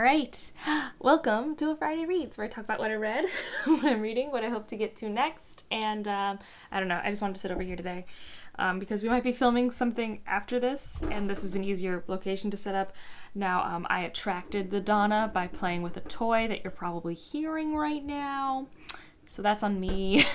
right, welcome to a Friday Reads, where I talk about what I read, what I'm reading, what I hope to get to next, and I don't know, I just wanted to sit over here today because we might be filming something after this, and this is an easier location to set up. Now, I attracted the Donna by playing with a toy that you're probably hearing right now, so that's on me.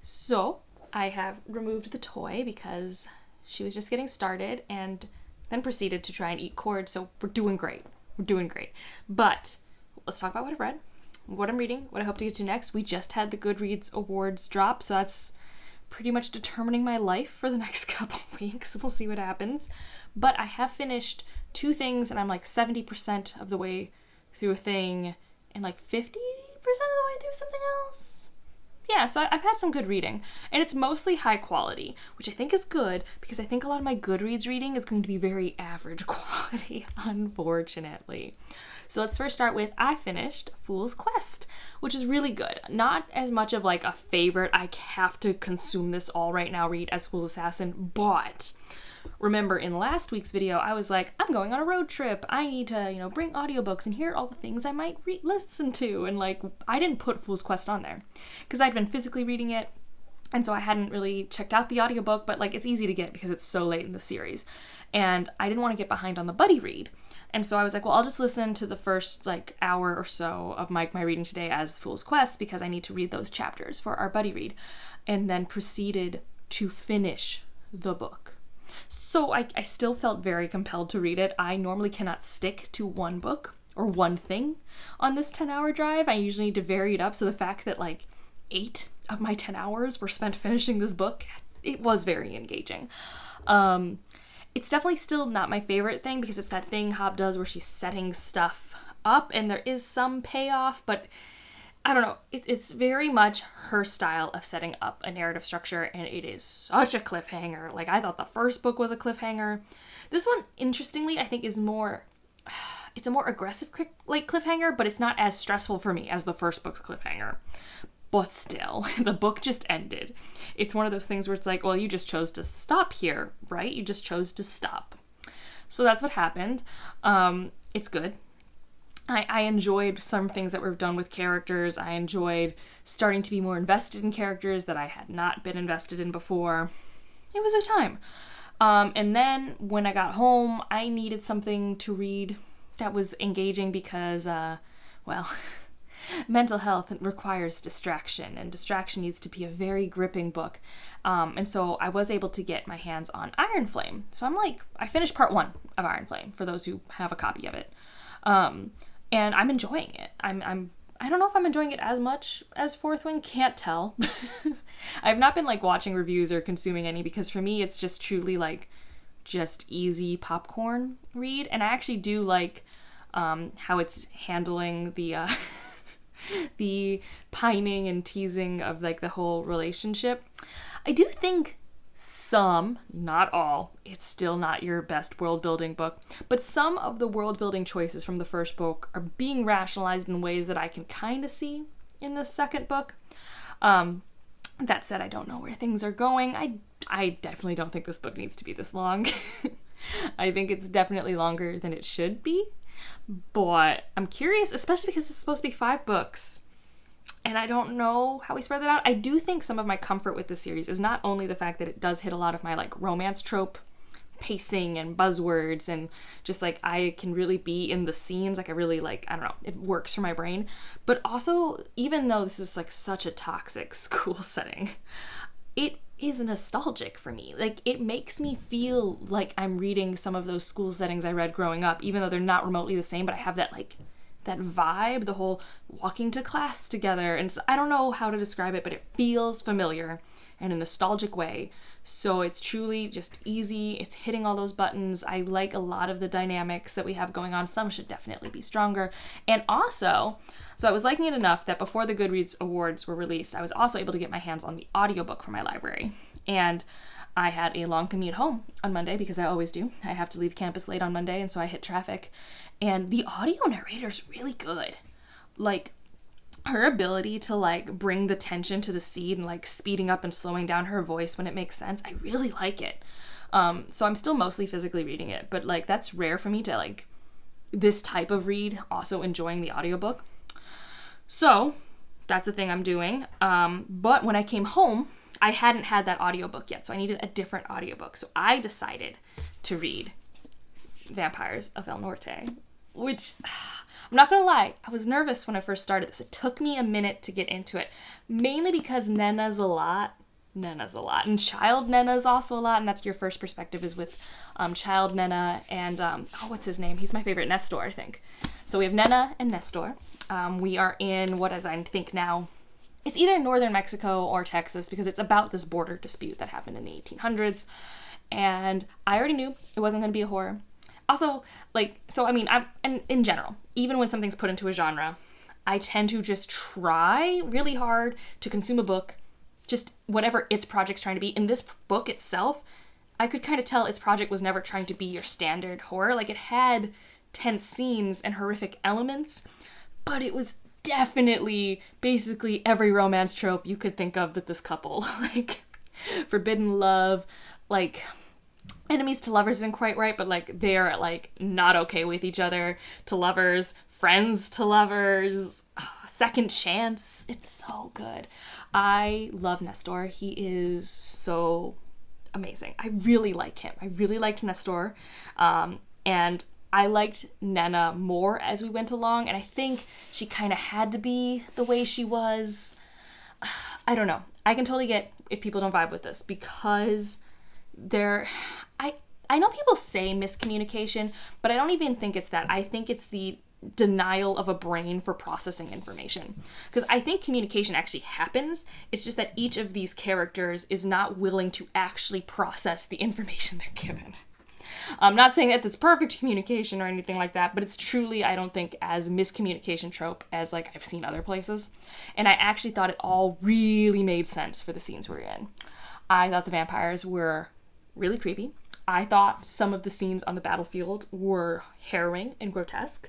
So, I have removed the toy because she was just getting started and then proceeded to try and eat cord, so we're doing great. We're doing great. But let's talk about what I've read, what I'm reading, what I hope to get to next. We just had the Goodreads awards drop, so that's pretty much determining my life for the next couple weeks. We'll see what happens. But I have finished 2 things, and I'm like 70% of the way through a thing and like 50% of the way through something else. Yeah, so I've had some good reading, and it's mostly high quality, which I think is good because I think a lot of my Goodreads reading is going to be very average quality, unfortunately. So let's first start with, I finished Fool's Quest, which is really good. Not as much of like a favorite, I have to consume this all right now read as Fool's Assassin, but remember in last week's video, I was like, I'm going on a road trip. I need to, bring audiobooks and hear all the things I might listen to. And like, I didn't put Fool's Quest on there because I'd been physically reading it. And so I hadn't really checked out the audiobook, but like, it's easy to get because it's so late in the series. And I didn't want to get behind on the buddy read. And so I was like, well, I'll just listen to the first like hour or so of my reading today as Fool's Quest because I need to read those chapters for our buddy read. And then proceeded to finish the book. So I still felt very compelled to read it. I normally cannot stick to one book or one thing on this 10-hour drive. I usually need to vary it up. So the fact that like 8 of my 10 hours were spent finishing this book, it was very engaging. It's definitely still not my favorite thing because it's that thing Hobb does where she's setting stuff up and there is some payoff, but I don't know, it's very much her style of setting up a narrative structure, and it is such a cliffhanger. Like, I thought the first book was a cliffhanger. This one, interestingly, I think is more, it's a more aggressive cliffhanger, but it's not as stressful for me as the first book's cliffhanger. But still, the book just ended. It's one of those things where it's like, well, you just chose to stop here, right? You just chose to stop. So that's what happened. It's good. I enjoyed some things that were done with characters. I enjoyed starting to be more invested in characters that I had not been invested in before. It was a time. And then when I got home, I needed something to read that was engaging because, mental health requires distraction, and distraction needs to be a very gripping book. And so I was able to get my hands on Iron Flame. So I finished part 1 of Iron Flame, for those who have a copy of it. And I'm enjoying it. I don't know if I'm enjoying it as much as Fourth Wing, can't tell. I've not been watching reviews or consuming any because for me it's just truly just easy popcorn read. And I actually do like how it's handling the the pining and teasing of the whole relationship. I do think some, not all, it's still not your best world-building book, but some of the world-building choices from the first book are being rationalized in ways that I can kind of see in the second book. That said, I don't know where things are going. I definitely don't think this book needs to be this long. I think it's definitely longer than it should be, but I'm curious, especially because it's supposed to be 5 books. And I don't know how we spread that out. I do think some of my comfort with this series is not only the fact that it does hit a lot of my romance trope pacing and buzzwords and just I can really be in the scenes. I really I don't know, it works for my brain. But also, even though this is such a toxic school setting, it is nostalgic for me. It makes me feel like I'm reading some of those school settings I read growing up, even though they're not remotely the same, but I have that that vibe, the whole walking to class together. And so I don't know how to describe it, but it feels familiar in a nostalgic way. So it's truly just easy. It's hitting all those buttons. I like a lot of the dynamics that we have going on. Some should definitely be stronger. And also, so I was liking it enough that before the Goodreads awards were released, I was also able to get my hands on the audiobook from my library. And I had a long commute home on Monday because I always do. I have to leave campus late on Monday, and so I hit traffic. And the audio narrator's really good. Her ability to bring the tension to the scene, speeding up and slowing down her voice when it makes sense, I really like it. So I'm still mostly physically reading it, but that's rare for me to this type of read, also enjoying the audiobook. So that's the thing I'm doing. But when I came home, I hadn't had that audiobook yet, so I needed a different audiobook. So I decided to read Vampires of El Norte, which, I'm not gonna lie, I was nervous when I first started this. It took me a minute to get into it, mainly because Nena's a lot, and Child Nena's also a lot, and that's your first perspective is with Child Nena and, what's his name? He's my favorite, Nestor, I think. So we have Nena and Nestor. We are in what is, I think now, it's either northern Mexico or Texas, because it's about this border dispute that happened in the 1800s, and I already knew it wasn't going to be a horror. Also, and in general, even when something's put into a genre, I tend to just try really hard to consume a book, just whatever its project's trying to be. In this book itself, I could kind of tell its project was never trying to be your standard horror. Like, it had tense scenes and horrific elements, but it was definitely basically every romance trope you could think of with this couple. Like, forbidden love, like, enemies to lovers isn't quite right, but like, they're like not okay with each other to lovers, friends to lovers, second chance. It's so good. I love Nestor. He is so amazing. I really like him. I really liked Nestor. And I liked Nena more as we went along, and I think she kind of had to be the way she was. I don't know. I can totally get if people don't vibe with this, because I know people say miscommunication, but I don't even think it's that. I think it's the denial of a brain for processing information. Because I think communication actually happens. It's just that each of these characters is not willing to actually process the information they're given. I'm not saying that it's perfect communication or anything like that, but it's truly, I don't think, as miscommunication trope as like I've seen other places. And I actually thought it all really made sense for the scenes we're in. I thought the vampires were really creepy. I thought some of the scenes on the battlefield were harrowing and grotesque.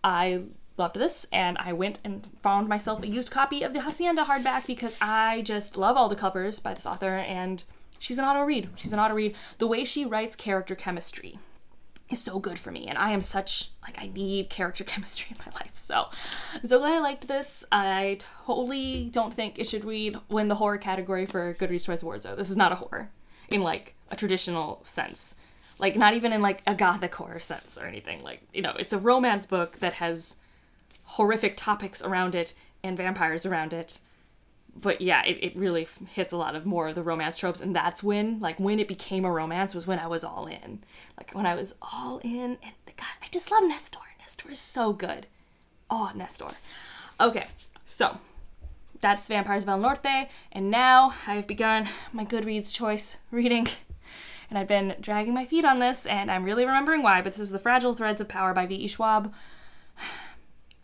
I loved this, and I went and found myself a used copy of the Hacienda hardback because I just love all the covers by this author, and she's an auto read. The way she writes character chemistry is so good for me, and I am such, like, I need character chemistry in my life. So I'm so glad I liked this. I totally don't think it should win the horror category for Goodreads Choice Awards, though. This is not a horror in, like, a traditional sense. Like, not even in, like, a gothic horror sense or anything. Like, you know, it's a romance book that has horrific topics around it and vampires around it. But yeah, it really hits a lot of more of the romance tropes, and that's when it became a romance was when I was all in. Like, when I was all in, and God, I just love Nestor. Nestor is so good. Oh, Nestor. Okay, so that's Vampires of El Norte, and now I've begun my Goodreads choice reading, and I've been dragging my feet on this, and I'm really remembering why, but this is The Fragile Threads of Power by V.E. Schwab.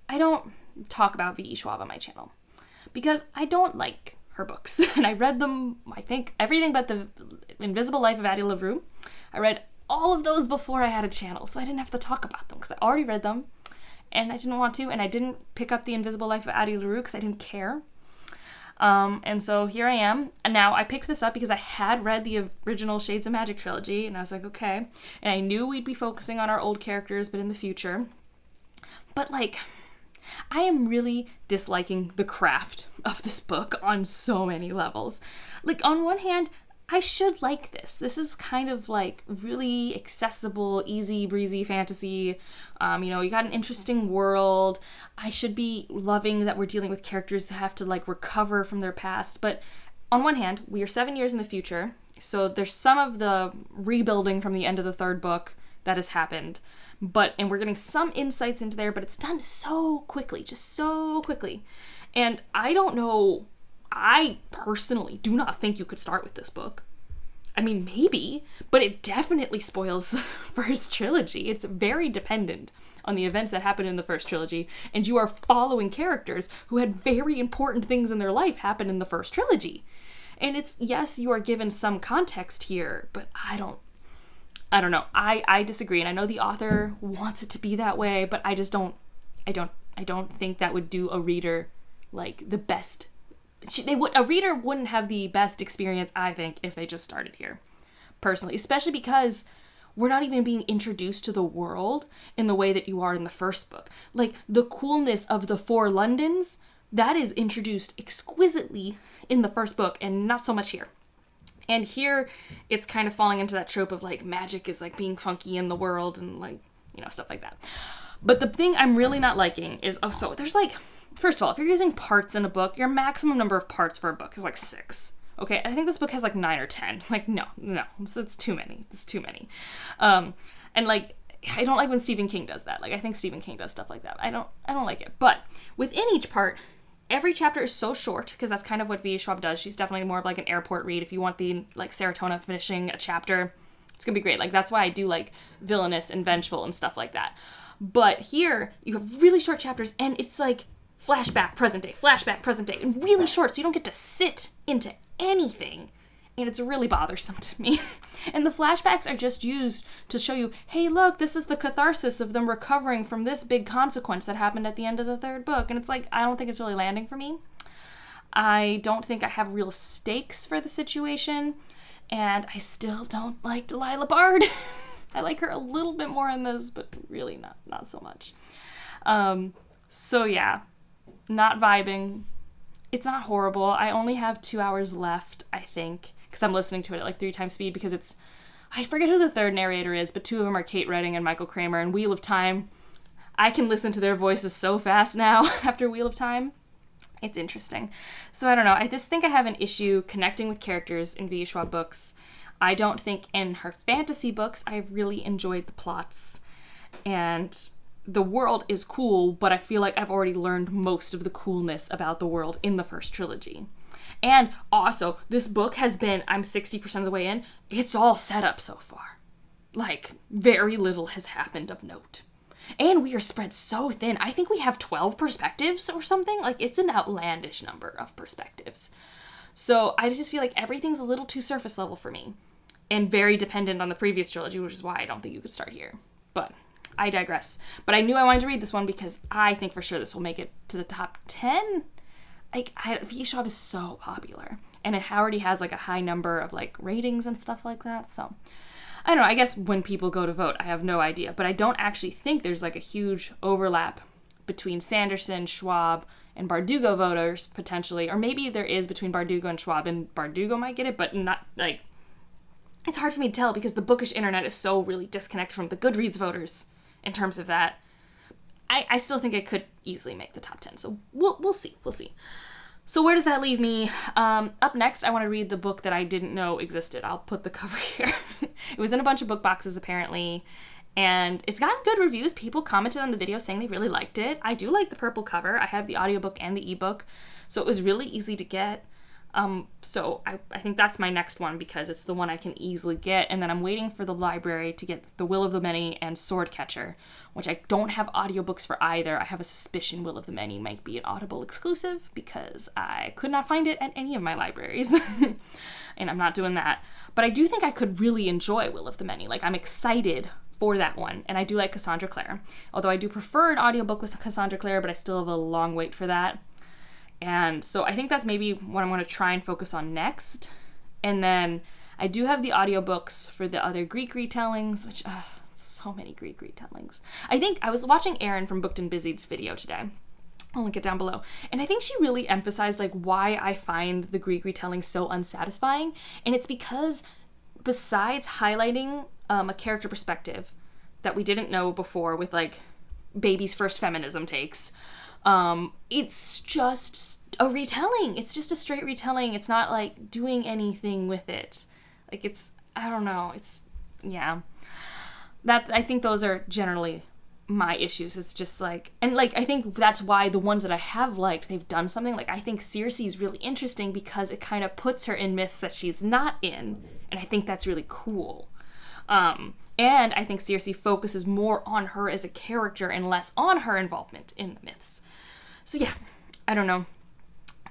I don't talk about V.E. Schwab on my channel, because I don't like her books. And I read them, I think, everything but The Invisible Life of Addie LaRue. I read all of those before I had a channel, so I didn't have to talk about them, because I already read them, and I didn't want to, and I didn't pick up The Invisible Life of Addie LaRue because I didn't care. And so here I am, and now I picked this up because I had read the original Shades of Magic trilogy, and I was like, okay, and I knew we'd be focusing on our old characters, but in the future. But, like, I am really disliking the craft of this book on so many levels. Like, on one hand, I should like this. This is kind of like really accessible, easy breezy fantasy. You got an interesting world. I should be loving that we're dealing with characters that have to like recover from their past. But on one hand, we are 7 years in the future. So there's some of the rebuilding from the end of the third book that has happened. And we're getting some insights into there, but it's done so quickly, just so quickly. And I don't know, I personally do not think you could start with this book. I mean, maybe, but it definitely spoils the first trilogy. It's very dependent on the events that happened in the first trilogy, and you are following characters who had very important things in their life happen in the first trilogy. And it's, yes, you are given some context here, but I don't know. I disagree, and I know the author wants it to be that way, but I just don't think that would do a reader like the best. A reader wouldn't have the best experience, I think, if they just started here, personally, especially because we're not even being introduced to the world in the way that you are in the first book. Like, the coolness of the 4 Londons, that is introduced exquisitely in the first book, and not so much here. And here, it's kind of falling into that trope of, like, magic is, like, being funky in the world and, like, you know, stuff like that. But the thing I'm really not liking is, so there's, like, first of all, if you're using parts in a book, your maximum number of parts for a book is, like, 6. Okay, I think this book has, like, 9 or 10. Like, no, that's too many. It's too many. And, like, I don't like when Stephen King does that. Like, I think Stephen King does stuff like that. I don't like it. But within each part, every chapter is so short, because that's kind of what V. Schwab does. She's definitely more of, like, an airport read. If you want the, like, Serotonin finishing a chapter, it's gonna be great. Like, that's why I do, like, Villainous and Vengeful and stuff like that. But here, you have really short chapters, and it's, like, flashback, present day, and really short, so you don't get to sit into anything. And it's really bothersome to me. And the flashbacks are just used to show you, hey, look, this is the catharsis of them recovering from this big consequence that happened at the end of the 3rd book. And it's like, I don't think it's really landing for me. I don't think I have real stakes for the situation. And I still don't like Delilah Bard. I like her a little bit more in this, but really not so much. So yeah, not vibing. It's not horrible. I only have 2 hours left, I think, because I'm listening to it at like 3 times speed, because it's, I forget who the 3rd narrator is, but 2 of them are Kate Redding and Michael Kramer, and Wheel of Time. I can listen to their voices so fast now after Wheel of Time. It's interesting. So I don't know. I just think I have an issue connecting with characters in V. Schwab books. I don't think in her fantasy books I've really enjoyed the plots. And the world is cool, but I feel like I've already learned most of the coolness about the world in the first trilogy. And also, this book has been, I'm 60% of the way in, it's all set up so far. Like, very little has happened of note. And we are spread so thin. I think we have 12 perspectives or something. Like, it's an outlandish number of perspectives. So I just feel like everything's a little too surface level for me. And very dependent on the previous trilogy, which is why I don't think you could start here. But I digress. But I knew I wanted to read this one because I think for sure this will make it to the top 10. Like, V. Schwab is so popular. And it already has, like, a high number of, like, ratings and stuff like that. So, I don't know. I guess when people go to vote, I have no idea. But I don't actually think there's, like, a huge overlap between Sanderson, Schwab, and Bardugo voters, potentially. Or maybe there is between Bardugo and Schwab, and Bardugo might get it, but not, like... It's hard for me to tell because the bookish internet is so really disconnected from the Goodreads voters in terms of that. I still think it could easily make the top 10, so we'll see. So where does that leave me? Up next, I want to read the book that I didn't know existed. I'll put the cover here. It was in a bunch of book boxes, apparently, and it's gotten good reviews. People commented on the video saying they really liked it. I do like the purple cover. I have the audiobook and the ebook, so it was really easy to get. So I think that's my next one because it's the one I can easily get, and then I'm waiting for the library to get The Will of the Many and Swordcatcher, which I don't have audiobooks for either. I have a suspicion Will of the Many might be an Audible exclusive because I could not find it at any of my libraries, and I'm not doing that. But I do think I could really enjoy Will of the Many. Like, I'm excited for that one, and I do like Cassandra Clare, although I do prefer an audiobook with Cassandra Clare, but I still have a long wait for that. And so I think that's maybe what I'm going to try and focus on next. And then I do have the audiobooks for the other Greek retellings, which, so many Greek retellings. I think I was watching Erin from Booked and Busy's video today. I'll link it down below. And I think she really emphasized, like, why I find the Greek retelling so unsatisfying. And it's because besides highlighting a character perspective that we didn't know before with, like, Baby's first feminism takes, it's just a retelling. It's just a straight retelling. It's not like doing anything with it. Like, it's, I don't know. It's, yeah. That, I think those are generally my issues. It's just like, and like, I think that's why the ones that I have liked, they've done something. Like, I think Circe is really interesting because it kind of puts her in myths that she's not in. And I think that's really cool. And I think Circe focuses more on her as a character and less on her involvement in the myths. So yeah, I don't know.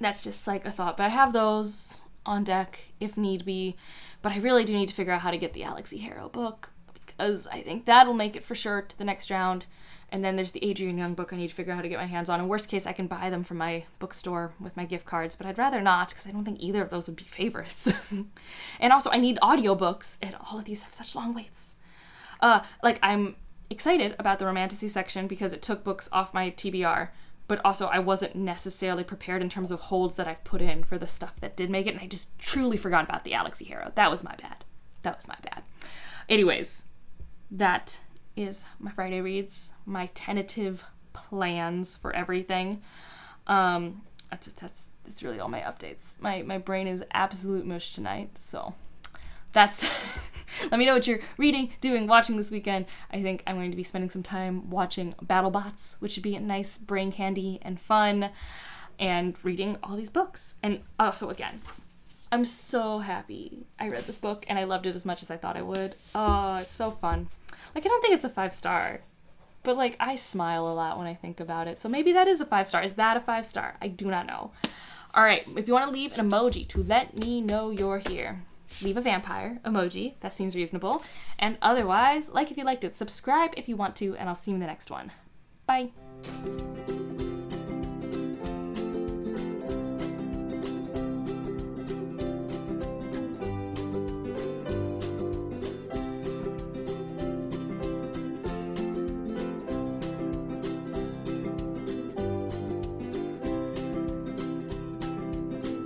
That's just like a thought. But I have those on deck if need be. But I really do need to figure out how to get the Alex E. Harrow book because I think that'll make it for sure to the next round. And then there's the Adrian Young book I need to figure out how to get my hands on. In worst case, I can buy them from my bookstore with my gift cards, but I'd rather not because I don't think either of those would be favorites. And also, I need audiobooks, and all of these have such long waits. Like, I'm excited about the romantasy section because it took books off my TBR, but also I wasn't necessarily prepared in terms of holds that I've put in for the stuff that did make it, and I just truly forgot about the Alexi Hero. That was my bad. Anyways, that is my Friday reads, my tentative plans for everything. That's really all my updates. My brain is absolute mush tonight, so that's let me know what you're reading, doing, watching this weekend. I think I'm going to be spending some time watching BattleBots, which should be a nice brain candy and fun, and reading all these books. And also, again, I'm so happy I read this book and I loved it as much as I thought I would. Oh, it's so fun. Like, I don't think it's a 5-star, but like, I smile a lot when I think about it. So maybe that is a 5-star. Is that a 5-star? I do not know. All right, if you want to leave an emoji to let me know you're here, leave a vampire emoji. That seems reasonable. And otherwise, like if you liked it, subscribe if you want to, and I'll see you in the next one. Bye.